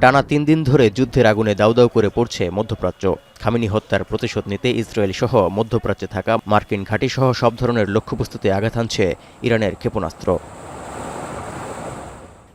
টানা ৩ দিন ধরে যুদ্ধের আগুনে দাউদাউ করে পড়ছে মধ্যপ্রাচ্য। খামেনি হত্যার প্রতিশোধ নিতে ইসরায়েল সহ মধ্যপ্রাচ্যে থাকা মার্কিন ঘাঁটি সহ সব ধরনের লক্ষ্যবস্তুতে আঘাত হানছে ইরানের ক্ষেপণাস্ত্র।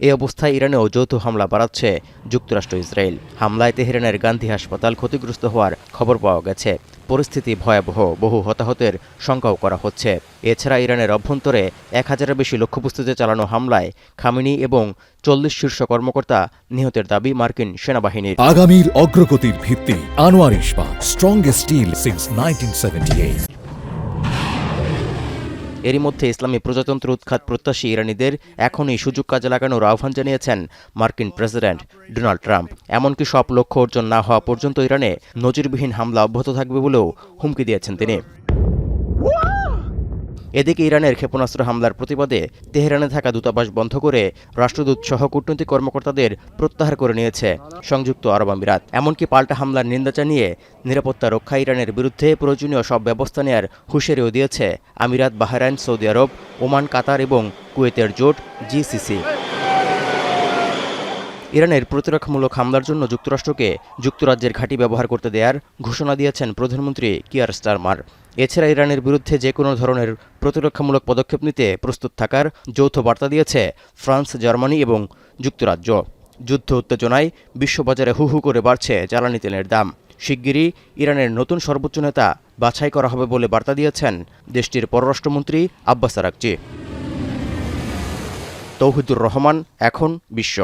এই অবস্থায় ইরানেও যৌথ হামলা বাড়াচ্ছে যুক্তরাষ্ট্র ইসরায়েল। হামলায় তেহরানের গান্ধী হাসপাতাল ক্ষতিগ্রস্ত হওয়ার খবর পাওয়া গেছে। পরিস্থিতি ভয়াবহ, বহু হতাহতের শঙ্কাও করা হচ্ছে। এছাড়া ইরানের অভ্যন্তরে ১,০০০-এর বেশি লক্ষ্যবস্তুতে চালানো হামলায় খামেনি এবং ৪০ শীর্ষ কর্মকর্তা নিহতের দাবি মার্কিন সেনাবাহিনীর। আগামীর অগ্রগতির ভিত্তি আনোয়ার ইস্পাত, স্ট্রংগেস্ট স্টিল সিন্স 1978। এরই মধ্যে ইসলামী প্রজাতন্ত্র উৎখাত প্রত্যাশী ইরানিদের এখনই সুযোগ কাজে লাগানোর আহ্বান জানিয়েছেন মার্কিন প্রেসিডেন্ট ডোনাল্ড ট্রাম্প। এমনকি সব লক্ষ্য অর্জন না হওয়া পর্যন্ত ইরানে নজিরবিহীন হামলা অব্যাহত থাকবে বলেও হুমকি দিয়েছেন তিনি। এদিকে ইরানের ক্ষেপণাস্ত্র হামলার প্রতিবাদে তেহরানে থাকা দূতাবাস বন্ধ করে রাষ্ট্রদূত সহ কূটনৈতিক কর্মকর্তাদের প্রত্যাহার করে নিয়েছে সংযুক্ত আরব আমিরাত। এমনকি পাল্টা হামলার নিন্দা জানিয়ে নিরাপত্তা রক্ষা ইরানের বিরুদ্ধে প্রয়োজনীয় সব ব্যবস্থা নেয়ার হুঁশিয়ারিও দিয়েছে আমিরাত, বাহরাইন, সৌদি আরব, ওমান, কাতার এবং কুয়েতের জোট জিসিসি। ইরানের প্রতিরক্ষামূলক হামলার জন্য যুক্তরাষ্ট্রকে যুক্তরাজ্যের ঘাঁটি ব্যবহার করতে দেওয়ার ঘোষণা দিয়েছেন প্রধানমন্ত্রী কিয়ার স্টারমার। এছাড়া ইরানের বিরুদ্ধে যে কোনো ধরনের প্রতিরক্ষামূলক পদক্ষেপ নিতে প্রস্তুত থাকার যৌথ বার্তা দিয়েছে ফ্রান্স, জার্মানি এবং যুক্তরাজ্য। যুদ্ধ উত্তেজনায় বিশ্ববাজারে হু হু করে বাড়ছে জ্বালানি তেলের দাম। শিগগিরই ইরানের নতুন সর্বোচ্চ নেতা বাছাই করা হবে বলে বার্তা দিয়েছেন দেশটির পররাষ্ট্রমন্ত্রী আব্বাস আরাকচি। তৌহিদুর রহমান, এখন বিশ্ব।